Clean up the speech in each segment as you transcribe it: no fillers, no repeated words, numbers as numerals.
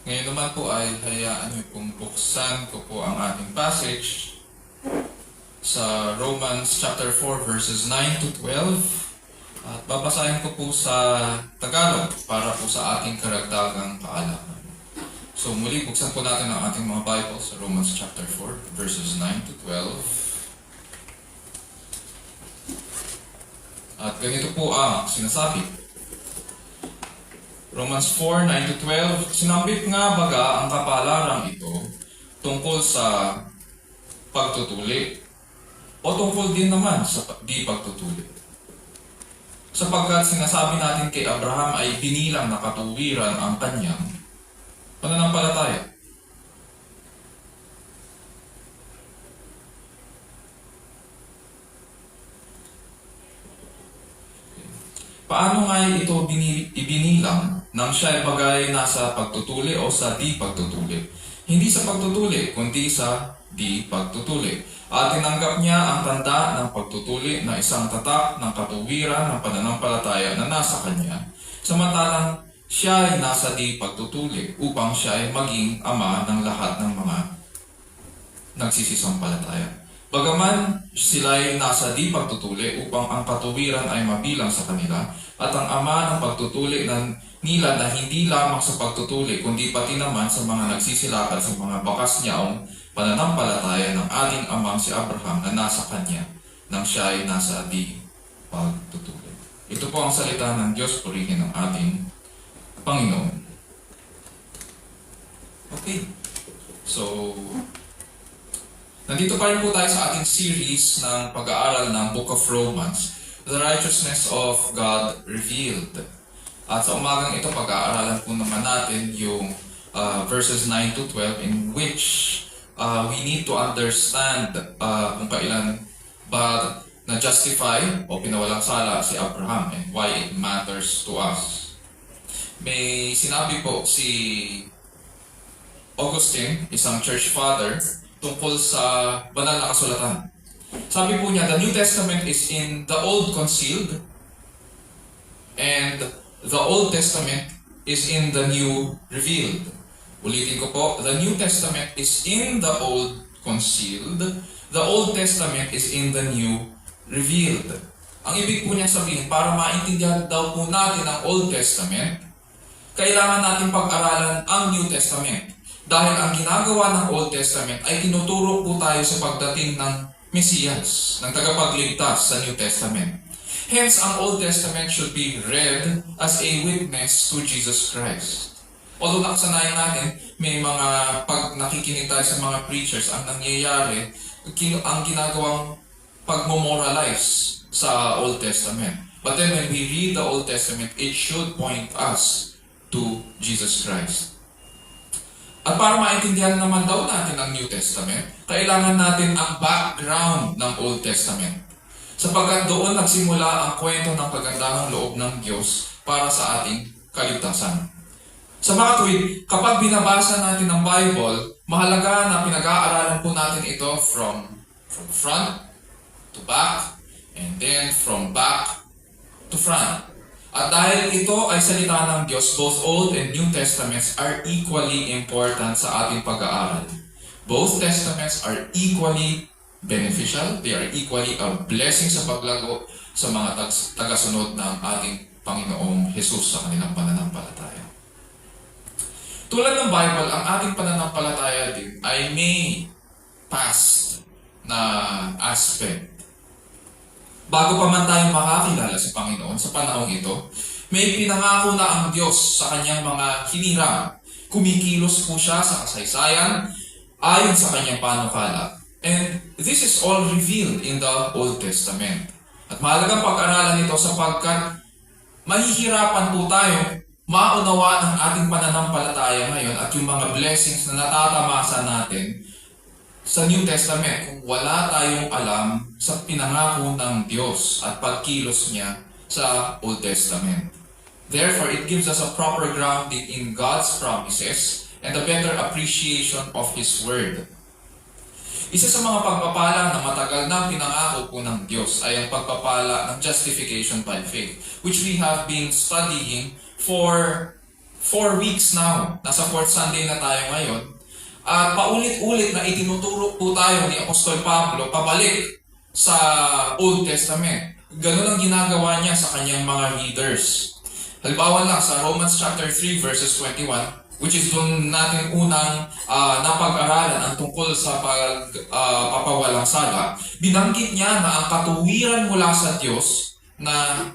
Ngayon naman po ay hayaan niyo pong buksan ko po ang ating passage sa Romans chapter 4 verses 9 to 12 at babasahin ko po sa Tagalog para po sa ating karagdagang kaalaman. So muli buksan po natin ang ating mga Bible sa Romans chapter 4 verses 9 to 12. At ganito po ang sinasabi. Romans 4, 9 to 12, sinambit nga baga ang kapalarang ito tungkol sa pagtutuli o tungkol din naman sa di pagtutuli. Sapagkat sinasabi natin kay Abraham ay binilang na katuwiran ang kanyang pananampalataya. Paano nga ito ibinilang nang siya ay bagay nasa pagtutuli o sa di pagtutuli? Hindi sa pagtutuli, kundi sa di pagtutuli. At tinanggap niya ang tanda ng pagtutuli na isang tatak ng katuwiran ng pananampalataya na nasa kanya, samantalang siya ay nasa di pagtutuli upang siya ay maging ama ng lahat ng mga nagsisisampalataya. Bagaman sila'y nasa di pagtutuli upang ang katuwiran ay mabilang sa kanila, at ang ama ng pagtutuli nila na hindi lamang sa pagtutuli, kundi pati naman sa mga nagsisilakad sa mga bakas niyaong pananampalataya ng ating amang si Abraham na nasa kanya nang siya ay nasa di pagtutuli. Ito po ang salita ng Diyos, purihin ng ating Panginoon. Okay. So, nandito pa rin po tayo sa ating series ng pag-aaral ng Book of Romans, The Righteousness of God Revealed. At sa umagang ito, pag-aaralan po naman natin yung verses 9 to 12 in which we need to understand kung kailan ba na-justify o pinawalang sala si Abraham and why it matters to us. May sinabi po si Augustine, isang church father, tungkol sa banal na kasulatan. Sabi po niya, the New Testament is in the Old concealed and the Old Testament is in the New revealed. Ulitin ko po, the New Testament is in the Old concealed, the Old Testament is in the New revealed. Ang ibig po niya sabihin, para maintindihan daw po natin ang Old Testament, kailangan natin pag-aralan ang New Testament. Dahil ang ginagawa ng Old Testament ay tinuturo po tayo sa pagdating ng Mesiyas, ng tagapagligtas sa New Testament. Hence, ang Old Testament should be read as a witness to Jesus Christ. Although nakasanayan natin, may mga pag nakikinig tayo sa mga preachers, ang nangyayari, ang ginagawang pagmomoralize sa Old Testament. But then when we read the Old Testament, it should point us to Jesus Christ. At para maintindihan naman daw natin ang New Testament, kailangan natin ang background ng Old Testament. Sapagkat doon nagsimula ang kwento ng kagandahang loob ng Diyos para sa ating kaligtasan. Sa mga tuwid, kapag binabasa natin ang Bible, mahalaga na pinag-aaralan po natin ito from front to back, and then from back to front. At dahil ito ay salita ng Diyos, both Old and New Testaments are equally important sa ating pag-aaral. Both Testaments are equally beneficial. They are equally a blessing sa paglago sa mga tagasunod ng ating Panginoong Jesus sa kanilang pananampalataya. Tulad ng Bible, ang ating pananampalataya din ay may past na aspect. Bago pa man tayo makakilala sa Panginoon sa panahong ito, may pinangako na ang Diyos sa kanyang mga hinirang. Kumikilos po siya sa kasaysayan ayon sa kanyang panukala. And this is all revealed in the Old Testament. At mahalagang pag-aralan ito sapagkat mahihirapan po tayo maunawa ng ating pananampalataya ngayon at yung mga blessings na natatamasa natin sa New Testament kung wala tayong alam sa pinangako ng Diyos at pagkilos niya sa Old Testament. Therefore, it gives us a proper grounding in God's promises and a better appreciation of His Word. Isa sa mga pagpapala na matagal na pinangako po ng Diyos ay ang pagpapala ng justification by faith, which we have been studying for 4 weeks now. Nasa 4th Sunday na tayo ngayon. At paulit-ulit na itinuturo po tayo ni Apostol Pablo pabalik sa Old Testament. Ganun ang ginagawa niya sa kanyang mga readers. Halimbawa lang sa Romans chapter 3 verses 21, which is doon natin unang napag-aralan ang tungkol sa pagpapawalang sala. Binanggit niya na ang katuwiran mula sa Diyos na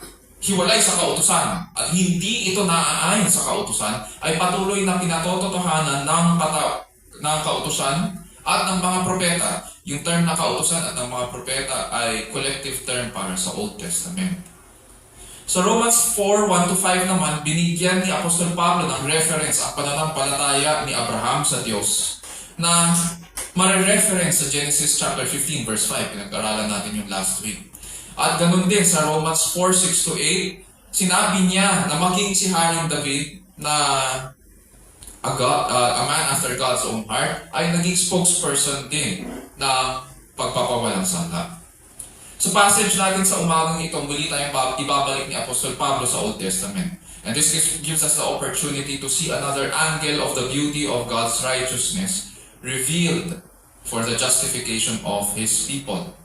hiwalay sa kautusan at hindi ito naaayon sa kautusan ay patuloy na pinatototohanan ng kautusan at ng mga propeta. Yung term na kautusan at ng mga propeta ay collective term para sa Old Testament. Sa Romans 4, 1-5 naman, binigyan ni Apostol Pablo ng reference ang pananampalataya ni Abraham sa Diyos na mare-reference sa Genesis chapter 15 verse 5. Pinag-aralan natin yung last week. At ganun din sa Romans 4, 6-8, sinabi niya na maging si Haring David na a man after God's own heart ay naging spokesperson din ng pagpapawalang sala. Sa passage natin sa umagang ito, muli tayong ibabalik ni Apostol Pablo sa Old Testament. And this gives us the opportunity to see another angle of the beauty of God's righteousness revealed for the justification of His people.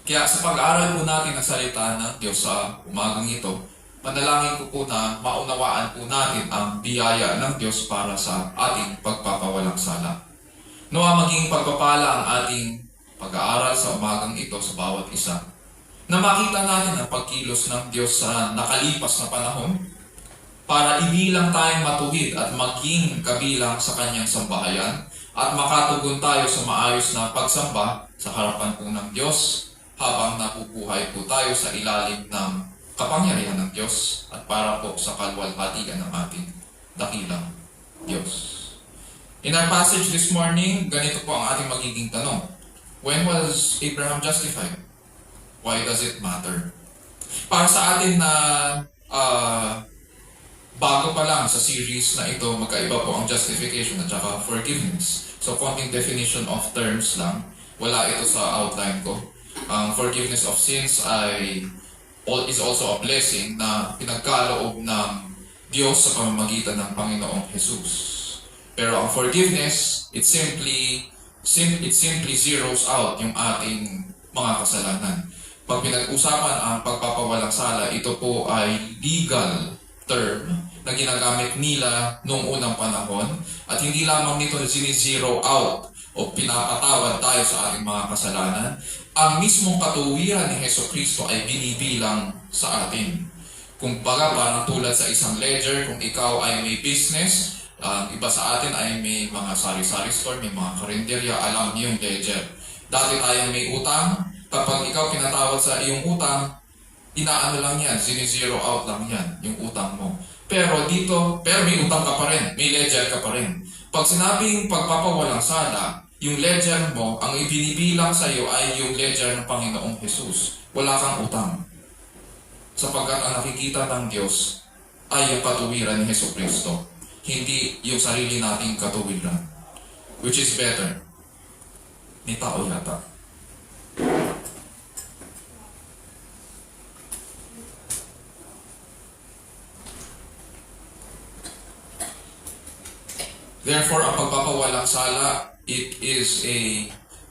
Kaya sa pag-aaral po natin ng salita ng Diyos sa umagang ito, panalangin ko po na maunawaan po natin ang biyaya ng Diyos para sa ating pagpapawalang sala. Nawa maging pagpapala ang ating pag-aaral sa umagang ito sa bawat isa, na makita natin ang pagkilos ng Diyos sa nakalipas na panahon para ibilang tayong matuwid at maging kabilang sa Kanyang sambahayan at makatugon tayo sa maayos na pagsamba sa harapan po ng Diyos habang napupuhay po tayo sa ilalim ng kapangyarihan ng Diyos at para po sa kalwalhatian ng ating dakilang Diyos. In our passage this morning, ganito po ang ating magiging tanong. When was Abraham justified? Why does it matter? Para sa atin na bago pa lang sa series na ito, magkaiba po ang justification at saka forgiveness. So, konting definition of terms lang. Wala ito sa outline ko. Ang forgiveness of sins is also a blessing na pinagkaloob ng Diyos sa pamamagitan ng Panginoong Jesus. Pero ang forgiveness, it simply zeroes out yung ating mga kasalanan. Pag pinag-usapan ang pagpapawalang sala, ito po ay legal term na ginagamit nila noong unang panahon at hindi lamang nito sinizero out o pinapatawad tayo sa ating mga kasalanan. Ang mismong katuwiran ni Jesucristo ay binibilang sa atin. Kung baga, parang tulad sa isang ledger, kung ikaw ay may business, iba sa atin ay may mga sari-sari store, may mga karinderya, alam niyo yung ledger. Dati tayo may utang, kapag ikaw pinatawad sa iyong utang, inaano lang yan, sinizero out lang yan, yung utang mo. Pero may utang ka pa rin, may ledger ka pa rin. Pag sinabing pagpapawalang sala, yung ledger mo, ang ibinibilang sa iyo ay yung ledger ng Panginoong Jesus. Wala kang utang. Sapagkat ang nakikita ng Diyos ay yung katuwiran ni Jesucristo. Hindi yung sarili nating katuwiran. Which is better? May tao yata. Therefore, ang pagpapawalang sala,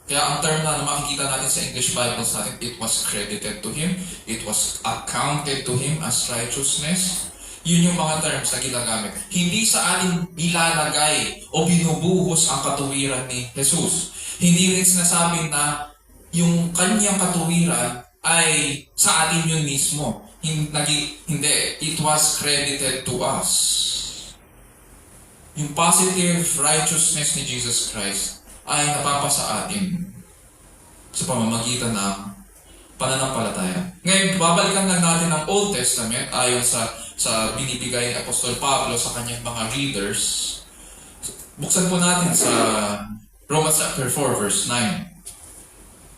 kaya ang term na makikita natin sa English Bibles natin, it was credited to Him, it was accounted to Him as righteousness. Yun yung mga terms na ginagamit. Hindi sa atin nilalagay o binubuhos ang katuwiran ni Jesus. Hindi rin sinasabi na yung kanyang katuwiran ay sa atin yun mismo. Hindi. It was credited to us. Yung positive righteousness ni Jesus Christ ay napapasa atin sa pamamagitan ng pananampalataya. Ngayon, babalikan lang natin ang Old Testament ayon sa binibigay ni Apostol Pablo sa kanyang mga readers. Buksan po natin sa Romans chapter 4 verse 9.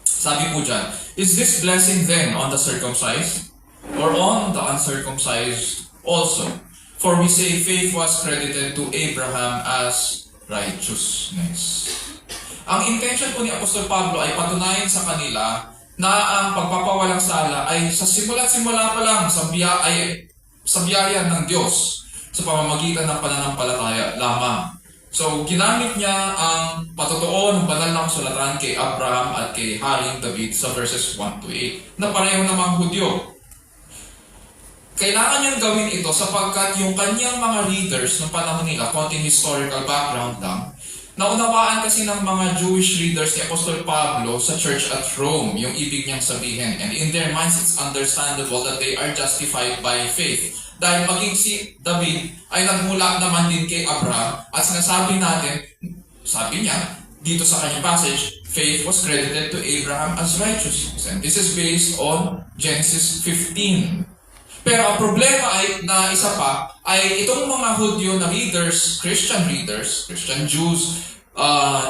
Sabi po dyan, is this blessing then on the circumcised or on the uncircumcised also? For we say faith was credited to Abraham as righteousness. Ang intention po ni Apostol Pablo ay patunayan sa kanila na ang pagpapawalang sala ay sa simula pa lang sa biyaya ng Diyos. sa pamamagitan ng pananampalataya lamang. So, ginamit niya ang patotoo ng banal na kasulatan kay Abraham at kay Haring David sa verses 1 to 8 na pareho namang Hudyo. Kailangan niyang gawin ito sapagkat yung kanyang mga readers ng panahon nila, konting historical background lang, naunawaan kasi ng mga Jewish readers ni Apostol Pablo sa church at Rome, yung ibig niyang sabihin. And in their minds, it's understandable that they are justified by faith. Dahil maging si David ay nagmula naman din kay Abraham at sinasabi natin, sabi niya, dito sa kanyang passage, faith was credited to Abraham as righteousness. And this is based on Genesis 15. Pero ang problema ay, na isa pa, ay itong mga Hudyo na readers, Christian Jews,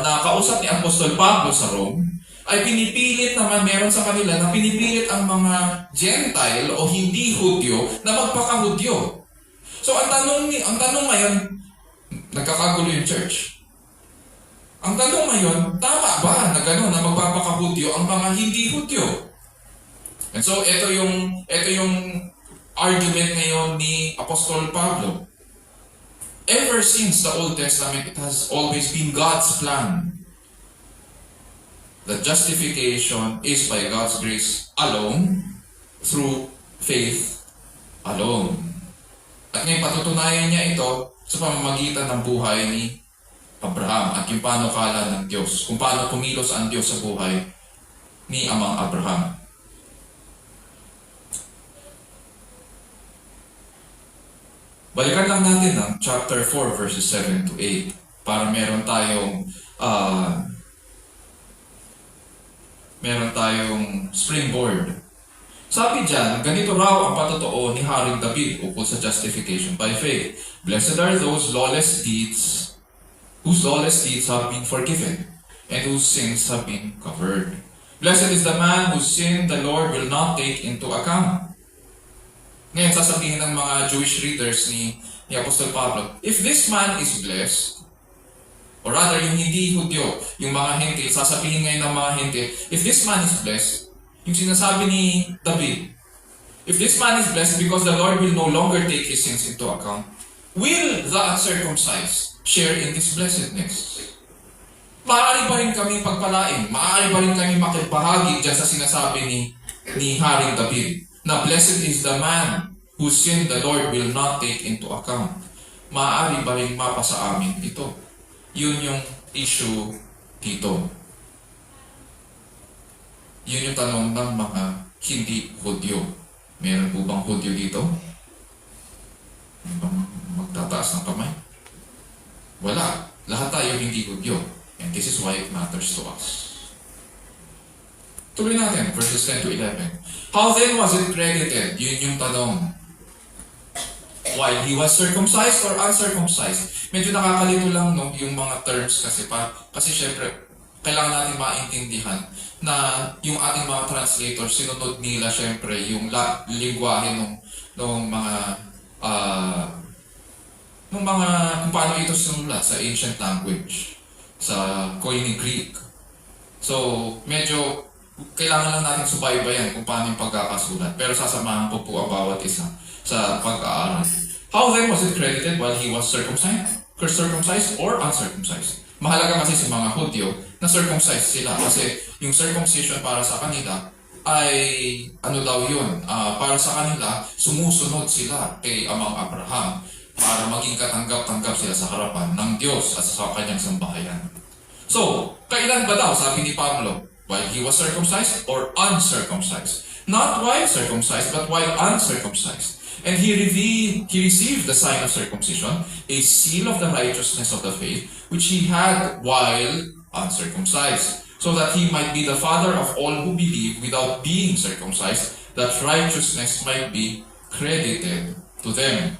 na kausap ni Apostol Pablo sa Rome, ay pinipilit naman, meron sa kanila na pinipilit ang mga Gentile o hindi Hudyo na magpaka-Hudyo. So ang tanong ngayon, nagkakagulo yung church. Ang tanong ngayon, tama ba na gano'n na magpapaka-Hudyo ang mga hindi Hudyo? And so ito yung argument ngayon ni Apostol Pablo. Ever since the Old Testament, it has always been God's plan that justification is by God's grace alone, through faith alone. At ngayon patutunayan niya ito sa pamamagitan ng buhay ni Abraham at yung panukala ng Diyos, kung paano kumilos ang Diyos sa buhay ni Amang Abraham. Balikan lang natin ang chapter 4 verses 7 to 8 para meron tayong springboard. Sabi diyan, ganito raw ang patotoo ni Haring David ukol sa justification by faith. Blessed are those lawless deeds whose lawless deeds have been forgiven and whose sins have been covered. Blessed is the man whose sin the Lord will not take into account. Ngayon, sasabihin ng mga Jewish readers ni Apostol Pablo, if this man is blessed, or rather, yung hindi Hudyo, yung mga hentil, sasabihin ngayon ng mga hentil, if this man is blessed, yung sinasabi ni David, if this man is blessed because the Lord will no longer take his sins into account, will the uncircumcised share in this blessedness? Maaari pa rin kami pagpalain, maaari pa rin kami makibahagi dyan sa sinasabi ni Haring David, na blessed is the man whose sin the Lord will not take into account. Maaari ba rin mapasa amin ito? Yun yung issue dito. Yun yung tanong ng mga hindi Hudyo. Meron po bang Hudyo dito? Magtataas ng kamay? Wala. Lahat tayo hindi Hudyo. And this is why it matters to us. Tuloy natin, verses 10 to 11. How then was it credited? Yun yung tanong. While he was circumcised or uncircumcised? Medyo nakakalito lang yung mga terms kasi syempre, kailangan natin maintindihan na yung ating mga translators, sinunod nila syempre yung lingwahe ng mga kung paano ito sinulat sa ancient language, sa Koine Greek. So, medyo kailangan lang natin subaybayan kung paano yung pagkakasulat. Pero sasamahan ko po ang bawat isa sa pag-aaral. How then was it credited while he was circumcised or uncircumcised? Mahalaga kasi sa mga Hudyo na circumcised sila. Kasi yung circumcision para sa kanila ay, para sa kanila, sumusunod sila kay Amang Abraham para maging katanggap-tanggap sila sa harapan ng Diyos at sa kanyang sambahayan. So, kailan ba daw, sabi ni Pablo, while he was circumcised or uncircumcised? Not while circumcised, but while uncircumcised. And he received the sign of circumcision, a seal of the righteousness of the faith, which he had while uncircumcised, so that he might be the father of all who believe without being circumcised, that righteousness might be credited to them.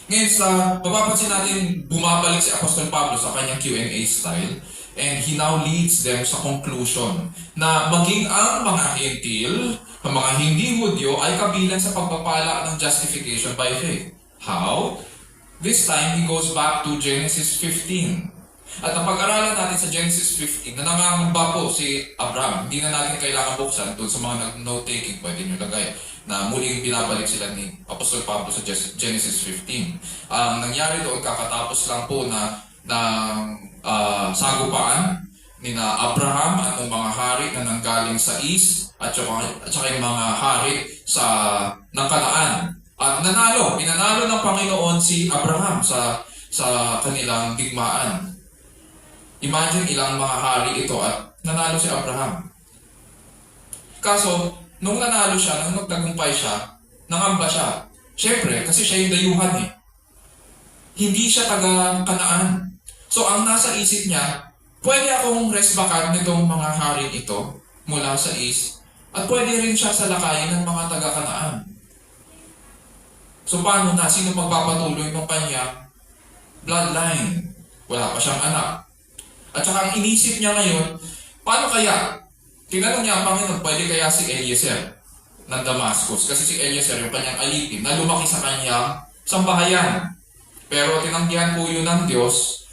Ngayon, mapapansin natin, bumabalik si Apostol Pablo sa kanyang Q&A style, and he now leads them sa conclusion na maging ang mga hentil, ang mga hindi Hudyo ay kabilang sa pagpapala ng justification by faith. How? This time, he goes back to Genesis 15. At napag-aralan natin sa Genesis 15 na nangangamba po si Abraham. Hindi na natin kailangan buksan doon sa mga nag-note-taking, pwede nyo lagay, na muling binabalik sila ni Apostol Pablo sa Genesis 15. Ang nangyari doon, kakatapos lang po ng sagupaan ni na Abraham at ng mga hari na nanggaling sa east at saka yung mga hari ng Kanaan. At pinanalo ng Panginoon si Abraham sa kanilang digmaan. Imagine ilang mga hari ito at nanalo si Abraham. Kaso, nung nanalo siya, nung nagtagumpay siya, nangamba siya. Siyempre, kasi siya yung dayuhan eh. Hindi siya taga-Kanaan. So, ang nasa isip niya, pwede akong resbakan nitong mga hari ito mula sa east at pwede rin siya salakayin ng mga taga-Kanaan. So, paano na? Sino magpapatuloy ng kanya bloodline? Wala pa siyang anak. At saka ang inisip niya ngayon, paano kaya? Tinanong niya ang Panginoon, pwede kaya si Eliezer ng Damascus? Kasi si Eliezer, yung kanyang alipin, na lumaki sa kanyang sambahayan. Pero tinanggihan po yun ng Diyos,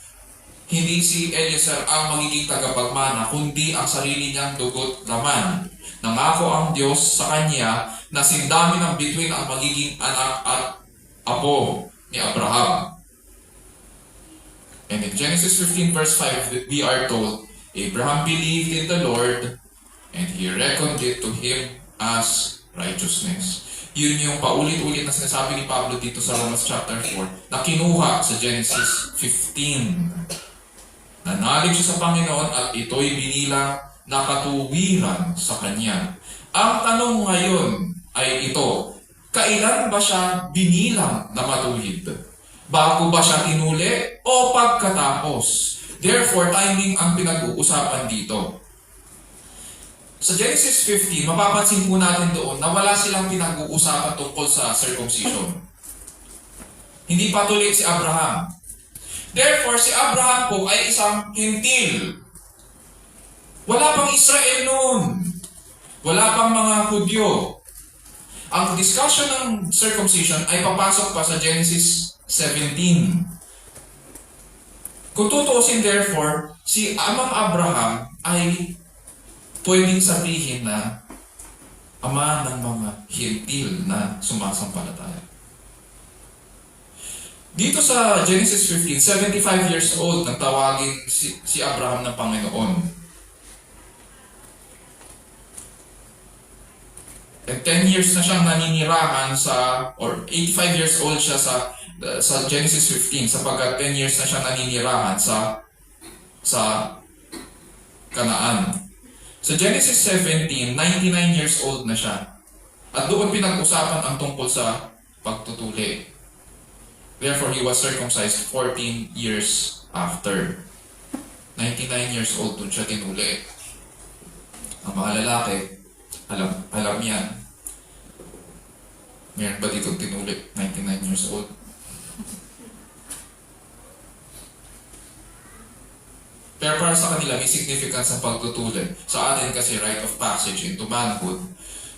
hindi si Eliezer ang magiging tagapagmana, kundi ang sarili niyang dugo't laman. Nangako ang Diyos sa kanya na sindami ng bituin ang magiging anak at apo ni Abraham. And in Genesis 15 verse 5, we are told, Abraham believed in the Lord and he reckoned it to him as righteousness. Yun yung paulit-ulit na sinasabi ni Pablo dito sa Romans chapter 4 na kinuha sa Genesis 15. Nanalig siya sa Panginoon at ito'y binilang na katuwiran sa Kanya. Ang tanong ngayon ay ito, kailan ba siya binilang na matuwid? Bago ba siya tinuli o pagkatapos? Therefore, timing ang pinag-uusapan dito. Sa Genesis 15, mapapansin po natin doon na wala silang pinag-uusapan tungkol sa circumcision. Hindi patuloy si Abraham. Therefore, si Abraham po ay isang Hentil. Wala pang Israel noon. Wala pang mga Hudyo. Ang discussion ng circumcision ay papasok pa sa Genesis 17. Kung tutuusin therefore, si Amang Abraham ay pwedeng sabihin na ama ng mga Hentil na sumasampalataya. Dito sa Genesis 15, 75 years old nang tawagin si Abraham ng Panginoon. And 10 years na siyang naninirahan or 85 years old siya sa Genesis 15 sapagkat 10 years na siyang naninirahan sa Kanaan. Sa Genesis 17, 99 years old na siya. At doon pinag-usapan ang tungkol sa pagtutuli. Therefore, he was circumcised 14 years after. 99 years old doon siya tinuli. Ang mga lalaki, alam yan. Meron ba dito tinuli? 99 years old. Pero para sa kanila, may significance ang pagtutuli. Sa atin kasi, rite of passage into manhood.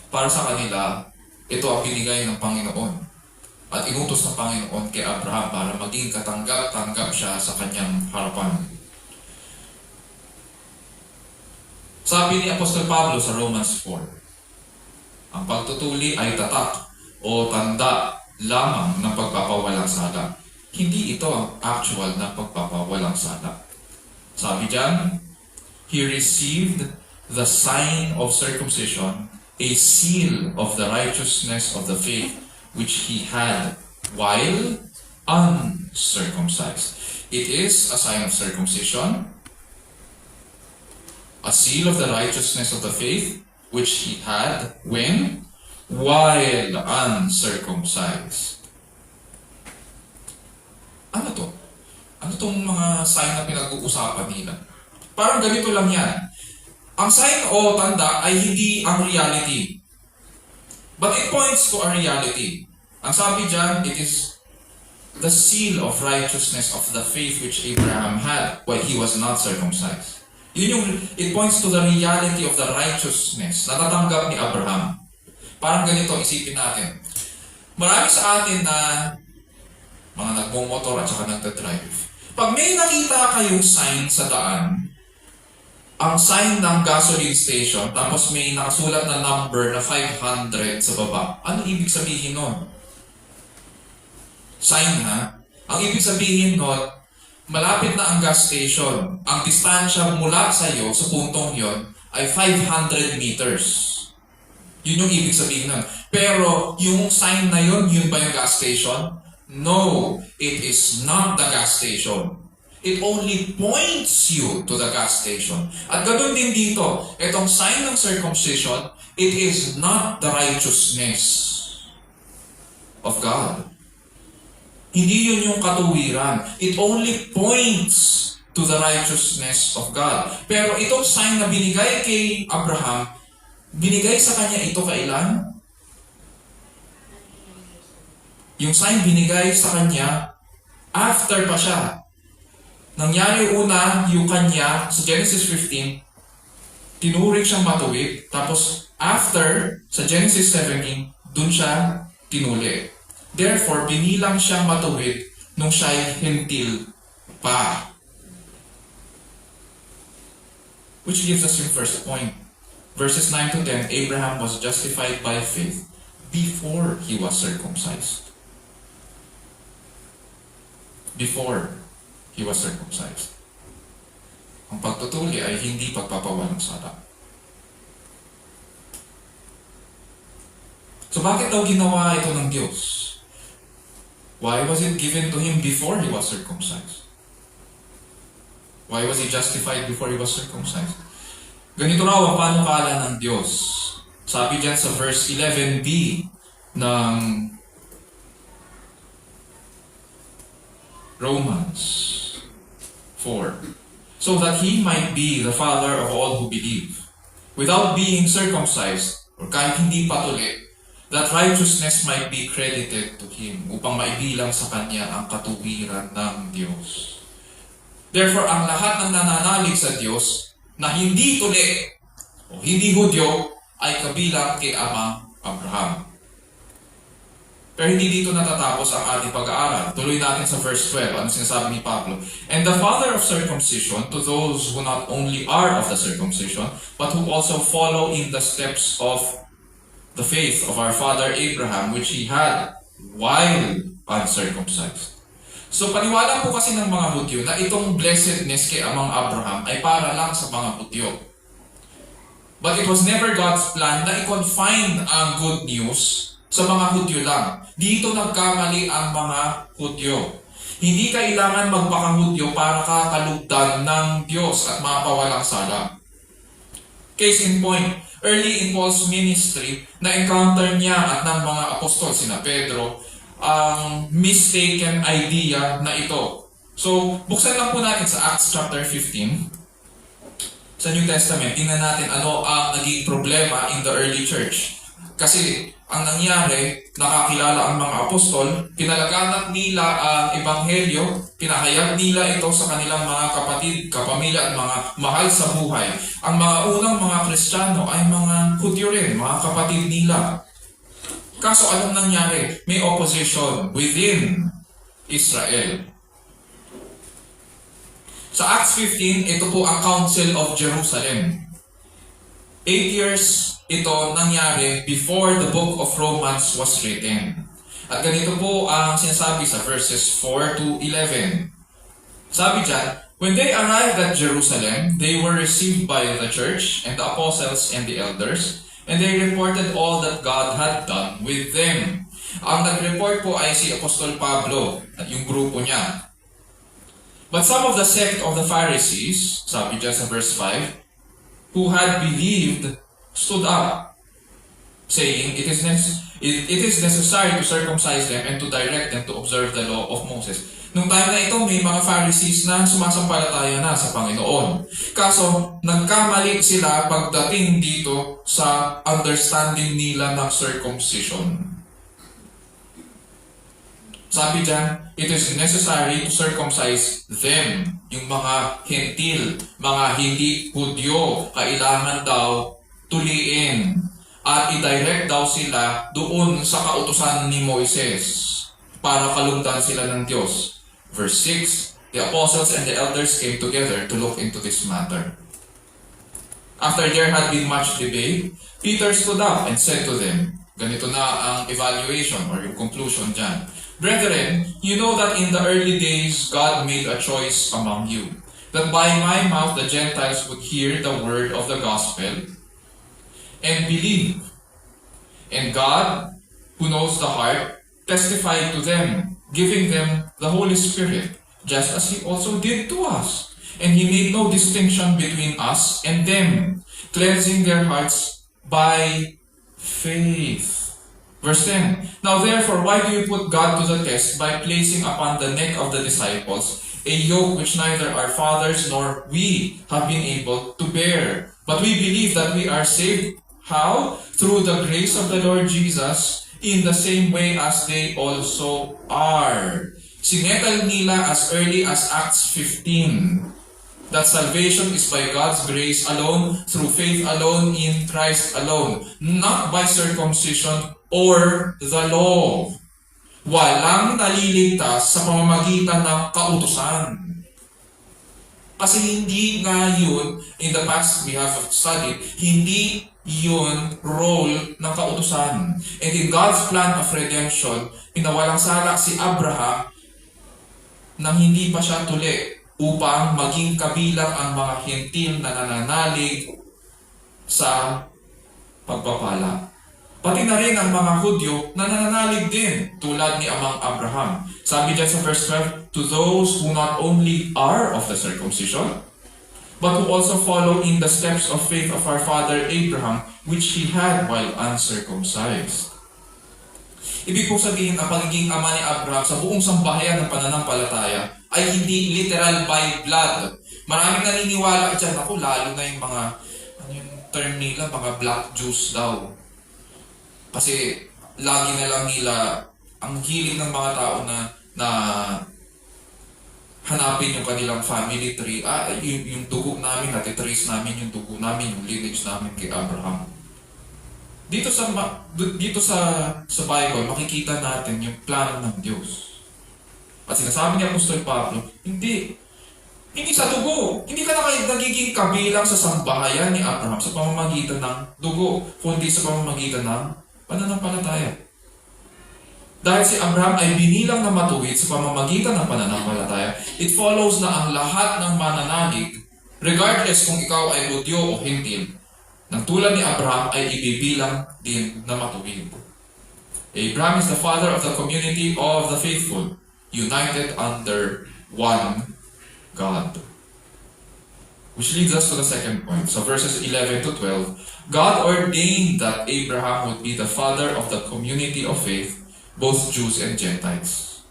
Para sa kanila, ito ang binigay ng Panginoon. At inutos ng Panginoon kay Abraham para maging katanggap-tanggap siya sa kanyang harapan. Sabi ni Apostol Pablo sa Romans 4, ang pagtutuli ay tatak o tanda lamang ng pagpapawalang sala. Hindi ito ang actual na pagpapawalang sala. Sabi diyan, he received the sign of circumcision, a seal of the righteousness of the faith which he had while uncircumcised. It is a sign of circumcision, a seal of the righteousness of the faith which he had when? While uncircumcised. Ano to? Ano tong mga sign na pinag-uusapan nila? Parang ganito lang yan. Ang sign o tanda ay hindi ang reality. But it points to a reality. Ang sabi dyan, it is the seal of righteousness of the faith which Abraham had while he was not circumcised. It points to the reality of the righteousness na natanggap ni Abraham. Parang ganito, isipin natin. Marami sa atin na mga nagmumotor at saka nagdadrive. Pag may nakita kayong sign sa daan, ang sign ng gasoline station, tapos may nakasulat na number na 500 sa baba, ano ibig sabihin nun? Sign ha? Ang ibig sabihin nun, malapit na ang gas station. Ang distansya mula sa iyo, sa puntong yon, ay 500 meters. Yun yung ibig sabihin nun. Pero yung sign na yun ba yung gas station? No, it is not the gas station. It only points you to the gas station. At ganoon din dito, itong sign ng circumcision, it is not the righteousness of God. Hindi yun yung katuwiran. It only points to the righteousness of God. Pero itong sign na binigay kay Abraham, binigay sa kanya ito kailan? Yung sign binigay sa kanya after pa siya. Nangyari una yung kanya sa Genesis 15, tinuring siyang matuwid. Tapos after, sa Genesis 17, dun siya tinuli. Therefore, binilang siyang matuwid nung siya'y hentil pa. Which gives us yung first point. Verses 9 to 10, Abraham was justified by faith before he was circumcised. Before he was circumcised. Ang pagtutuli ay hindi pagpapawalang sala. So bakit daw ginawa ito ng Diyos? Why was it given to him before he was circumcised? Why was he justified before he was circumcised? Ganito raw ang panukala ng Diyos. Sabi dyan sa verse 11b ng Romans 4. So that he might be the father of all who believe, without being circumcised, or kahit hindi patuli, that righteousness might be credited to him, upang maibilang sa kanya ang katuwiran ng Diyos. Therefore, ang lahat ng nananalig sa Diyos na hindi tuli o hindi Hudyo ay kabilang kay Amang Abraham. Pero hindi dito natatapos ang ating pag-aaral. Tuloy natin sa verse 12. Ano sinasabi ni Pablo? And the father of circumcision to those who not only are of the circumcision, but who also follow in the steps of the faith of our father Abraham, which he had while uncircumcised. So paniwala po kasi ng mga Hudyo na itong blessedness kay Amang Abraham ay para lang sa mga Hudyo. But it was never God's plan na i-confine ang good news sa mga Hudyo lang. Dito nagkamali ang mga Hudyo. Hindi kailangan magpaka-Hudyo para kakalugdan ng Diyos at mapawalang sala. Case in point, early in Paul's ministry, na-encounter niya at ng mga apostol, sina Pedro, ang mistaken idea na ito. So, buksan lang po natin sa Acts chapter 15. Sa New Testament, tingnan natin ano ang naging problema in the early church. Kasi ang nangyari, nakakilala ang mga apostol, pinalaganap nila ang ebanghelyo, pinahayag nila ito sa kanilang mga kapatid, kapamilya at mga mahal sa buhay. Ang mga unang mga Kristiyano ay mga Hudyo rin, mga kapatid nila. Kaso anong nangyari? May opposition within Israel. Sa Acts 15, ito po ang Council of Jerusalem. 8 years ito nangyari before the book of Romans was written. At ganito po ang sinasabi sa verses 4 to 11. Sabi dyan, when they arrived at Jerusalem, they were received by the church and the apostles and the elders, and they reported all that God had done with them. Ang nag-report po ay si Apostol Pablo at yung grupo niya. But some of the sect of the Pharisees, sabi dyan sa verse 5, who had believed, stood up, saying, it is necessary to circumcise them and to direct them to observe the law of Moses. Nung time na ito, may mga Pharisees na sumasampalataya na sa Panginoon. Kaso, nagkamali sila pagdating dito sa understanding nila ng circumcision. Sabi dyan, it is necessary to circumcise them, yung mga hentil, mga hindi Hudyo, kailangan daw tuliin at i-direct daw sila doon sa kautusan ni Moises para kalugdan sila ng Diyos. Verse 6, the apostles and the elders came together to look into this matter. After there had been much debate, Peter stood up and said to them, ganito na ang evaluation or yung conclusion dyan. Brethren, you know that in the early days God made a choice among you, that by my mouth the Gentiles would hear the word of the gospel and believe. And God, who knows the heart, testified to them, giving them the Holy Spirit, just as He also did to us. And He made no distinction between us and them, cleansing their hearts by faith. Verse 10, now therefore, why do you put God to the test by placing upon the neck of the disciples a yoke which neither our fathers nor we have been able to bear? But we believe that we are saved. How? Through the grace of the Lord Jesus, in the same way as they also are. Sinettle nila as early as Acts 15. That salvation is by God's grace alone, through faith alone, in Christ alone, not by circumcision or the law. Walang naliligtas sa pamamagitan ng kautusan. Kasi hindi nga yun, in the past we have studied, hindi yun role ng kautusan. And in God's plan of redemption, pinawalang sala si Abraham nang hindi pa siya tuli upang maging kabilang ang mga Hentil na nananalig sa pagpapala. Pati na rin ang mga Hudyo na nananalig din tulad ni Amang Abraham. Sabi dyan sa verse 12, to those who not only are of the circumcision, but who also follow in the steps of faith of our father Abraham, which he had while uncircumcised. Ibig kong sabihin, ang pagiging ama ni Abraham sa buong sambahayan ng pananampalataya ay hindi literal by blood. Maraming naniniwala dyan, ako lalo na yung mga, ano yung term nila, mga black Jews daw. Kasi lagi na lang nila, ang hiling ng mga tao na hanapin yung kanilang family tree, yung dugo namin, natitrace namin yung dugo namin, yung lineage namin kay Abraham. Dito sa Bible, makikita natin yung plano ng Diyos. At sinasabi ni Apostol Pablo, hindi sa dugo. Hindi ka nagiging kabilang sa sambahayan ni Abraham sa pamamagitan ng dugo, kundi sa pamamagitan ng pananampalataya. Dahil si Abraham ay binilang na matuwid sa pamamagitan ng pananampalataya, it follows na ang lahat ng mananalig, regardless kung ikaw ay Hudyo o Hentil, nang tulad ni Abraham ay ibibilang din na matuwid. Abraham is the father of the community of the faithful, united under one God. Which leads us to the second point. So verses 11 to 12, God ordained that Abraham would be the father of the community of faith, both Jews and Gentiles.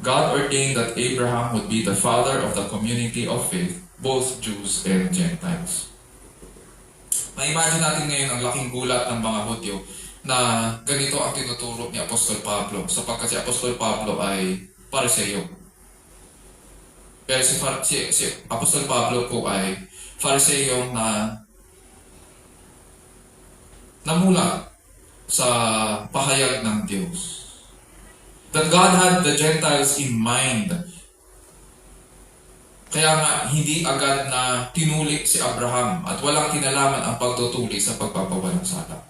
God ordained that Abraham would be the father of the community of faith, both Jews and Gentiles. Na-imagine natin ngayon ang laking gulat ng mga Hudyo na ganito ang tinuturo ni Apostol Pablo sapagkat si Apostol Pablo ay Pariseo. Pero si Apostol Pablo po ay Pariseo na namula sa pahayag ng Diyos. That God had the Gentiles in mind. Kaya nga, hindi agad na tinuli si Abraham at walang kinalaman ang pagtutuli sa pagpapawalang sala.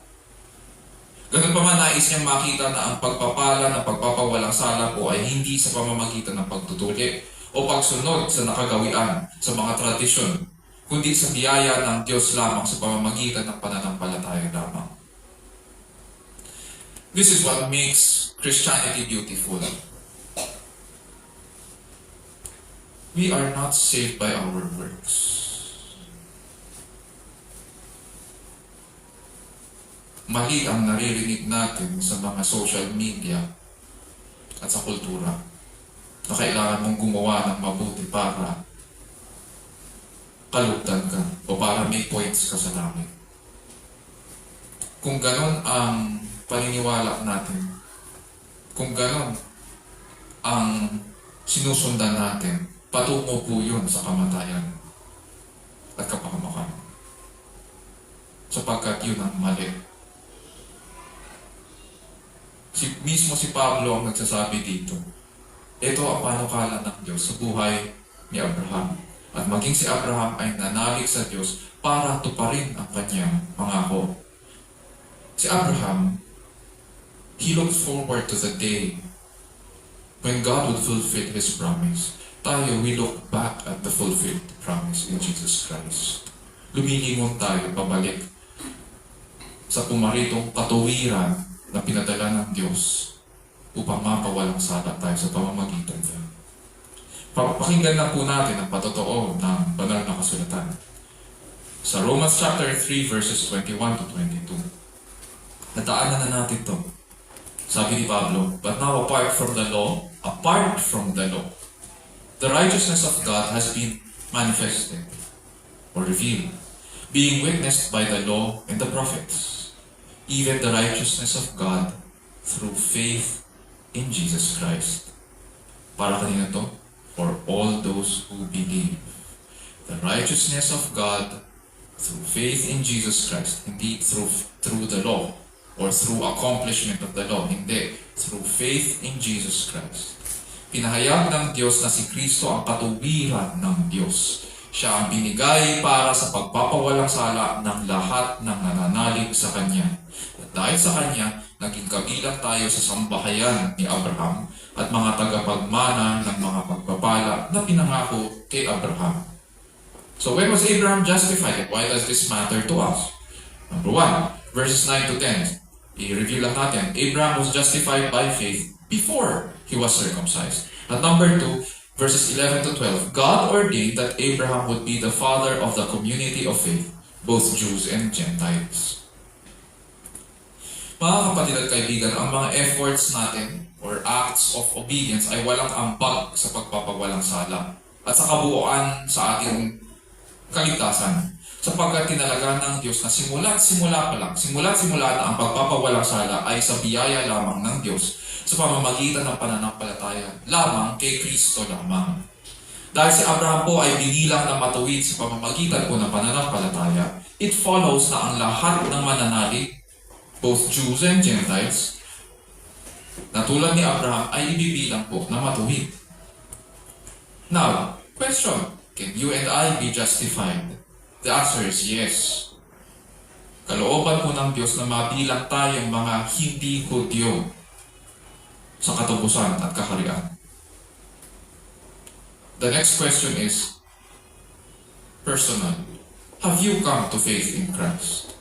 Ganun pa man nais niyang makita na ang pagpapala ng pagpapawalang sala po ay hindi sa pamamagitan ng pagtutuli o pagsunod sa nakagawian sa mga tradisyon, kundi sa biyaya ng Diyos lamang sa pamamagitan ng pananampalataya lamang. This is what makes Christianity beautiful. We are not saved by our works. Mali ang naririnig natin sa mga social media at sa kultura na kailangan mong gumawa ng mabuti para kalugdan ka o para may points ka sa langit. Kung ganon ang paniniwala natin, kung ganon ang sinusundan natin, patungo po yun sa kamatayan at kapahamakan. Sapagkat yun ang mali. Mismo si Pablo ang nagsasabi dito, ito ang panukala ng Diyos sa buhay ni Abraham. At maging si Abraham ay nanalig sa Diyos para tuparin ang kanyang pangako. Si Abraham, he looked forward to the day when God would fulfill His promise. Tayo, we look back at the fulfilled promise in Jesus Christ. Lumilingon tayo pabalik sa pumaritong katuwiran na pinadala ng Diyos upang mapawalang sala tayo sa pamamagitan niya. Papakinggan na po natin ang patotoo ng banal na kasulatan. Sa Romans chapter 3 verses 21 to 22. Nataanan na natin ito. Sabi ni Pablo, but now apart from the law, the righteousness of God has been manifested or revealed, being witnessed by the law and the prophets, even the righteousness of God through faith in Jesus Christ. Para kanina to? For all those who believe. The righteousness of God through faith in Jesus Christ, hindi through the law or through accomplishment of the law, hindi, through faith in Jesus Christ. Pinahayag ng Diyos na si Kristo ang katuwiran ng Diyos. Siya ang binigay para sa pagpapawalang sala ng lahat ng nananalig sa Kanya. At dahil sa Kanya, naging kabilang tayo sa sambahayan ni Abraham at mga tagapagmana ng mga pagpapala na pinangako kay Abraham. So when was Abraham justified? Why does this matter to us? Number 1, verses 9 to 10. I-review lang natin. Abraham was justified by faith before he was circumcised. At number 2, verses 11 to 12. God ordained that Abraham would be the father of the community of faith, both Jews and Gentiles. Mga kapatid at kaibigan, ang mga efforts natin or acts of obedience ay walang ambag sa pagpapawalang sala at sa kabuuan sa ating kaligtasan. Sapagkat tinalaga ng Diyos na simula na ang pagpapawalang sala ay sa biyaya lamang ng Diyos sa pamamagitan ng pananampalataya lamang kay Kristo lamang. Dahil si Abraham po ay binilang na matuwid sa pamamagitan po ng pananampalataya, it follows na ang lahat ng mananalig, both Jews and Gentiles, na tulad ni Abraham ay ibibilang po na matuwid. Now, question, can you and I be justified? The answer is yes. Kalooban po ng Diyos na mabilang tayong mga hindi Hudyo sa katubusan at kaharian. The next question is personal. Have you come to faith in Christ?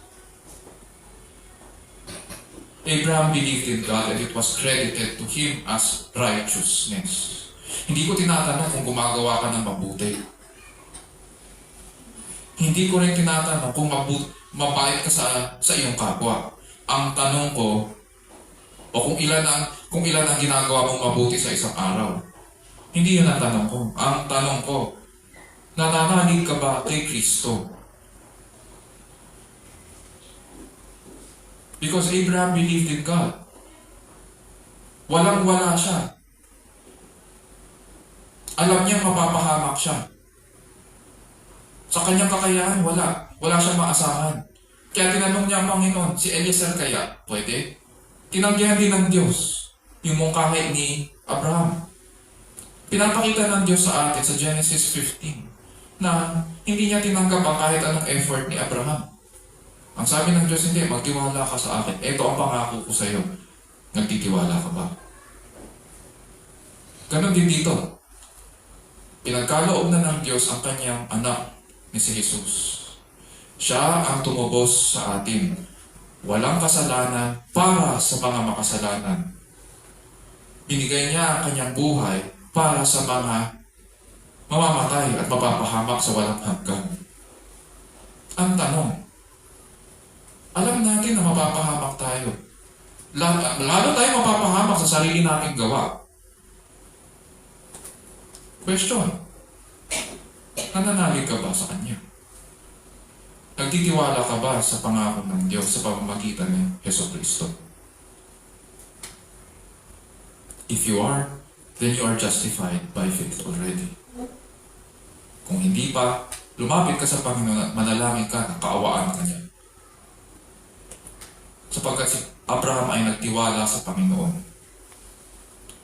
Abraham believed in God and it was credited to him as righteousness. Hindi ko tinatanong kung gumagawa ka ng mabuti. Hindi ko rin tinatanong kung mabait ka sa iyong kapwa. Ang tanong ko, o kung ilan ang ginagawa mong mabuti sa isang araw. Hindi yun ang tanong ko. Ang tanong ko, nananalig ka ba kay Kristo? Because Abraham believed in God. Walang-wala siya. Alam niya mapapahamak siya. Sa kanyang kakayahan, wala. Wala siyang maasahan. Kaya tinanong niya ang Panginoon, si Eliezer kaya, pwede? Tinanggihan din ng Diyos yung mungkahi ni Abraham. Pinapakita ng Diyos sa atin sa Genesis 15 na hindi niya tinanggap ang kahit anong effort ni Abraham. Ang sabi ng Diyos, hindi, magtiwala ka sa akin. Ito ang pangako ko sa iyo. Nagtitiwala ka ba? Ganon din dito. Pinagkaloob na ng Diyos ang kanyang anak ni si Jesus. Siya ang tumubos sa atin. Walang kasalanan para sa mga makasalanan. Binigay niya ang kanyang buhay para sa mga mamamatay at mapapahamak sa walang hanggan. Ang tanong, alam natin na mapapahamak tayo. Lalo tayo mapapahamak sa sarili nating gawa. Question, nananalig ka ba sa Kanya? Nagtitiwala ka ba sa pangako ng Diyos sa pamamagitan ni Jesucristo? If you are, then you are justified by faith already. Kung hindi pa, lumapit ka sa Panginoon at manalangin ka na kaawaan ka niya. Sapagkat si Abraham ay nagtiwala sa Panginoon.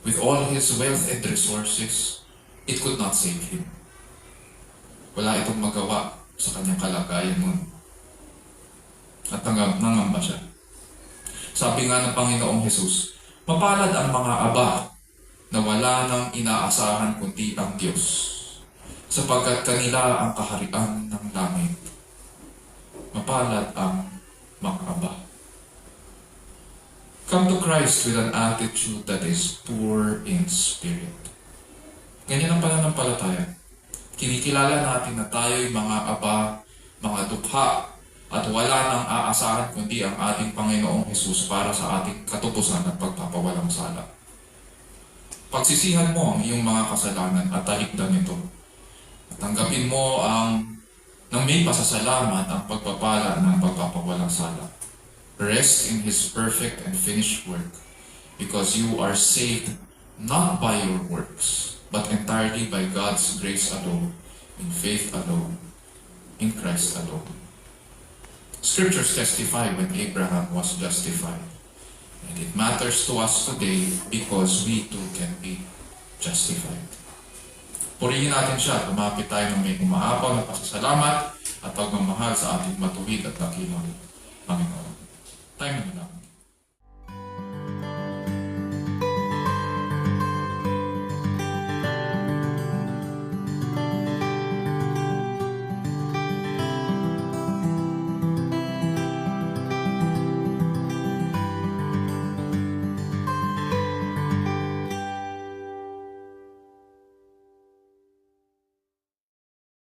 With all his wealth and resources, it could not save him. wala itong magawa sa kanyang kalagayan nun. At nangamba siya. Sabi nga ng Panginoong Hesus, mapalad ang mga aba na wala nang inaasahan kundi ang Diyos, sapagkat kanila ang kaharian ng langit. Mapalad ang mga aba. Come to Christ with an attitude that is poor in spirit. Ganyan ang pananampalataya. Kinikilala natin na tayo'y mga aba, mga dukha, at wala nang aasahan kundi ang ating Panginoong Hesus para sa ating katupusan at pagpapawalang sala. Pagsisihan mo ang iyong mga kasalanan at talikdan ito. At tanggapin mo nang may pasasalamat ang pagpapala ng pagpapawalang sala. Rest in His perfect and finished work, because you are saved not by your works, but entirely by God's grace alone, in faith alone, in Christ alone. Scriptures testify when Abraham was justified. And it matters to us today because we too can be justified. Purihin natin siya, lumapit tayo ng may umaapaw na pasasalamat at pagmamahal sa ating matuwid at dakilang Panginoon. Tayo na lang.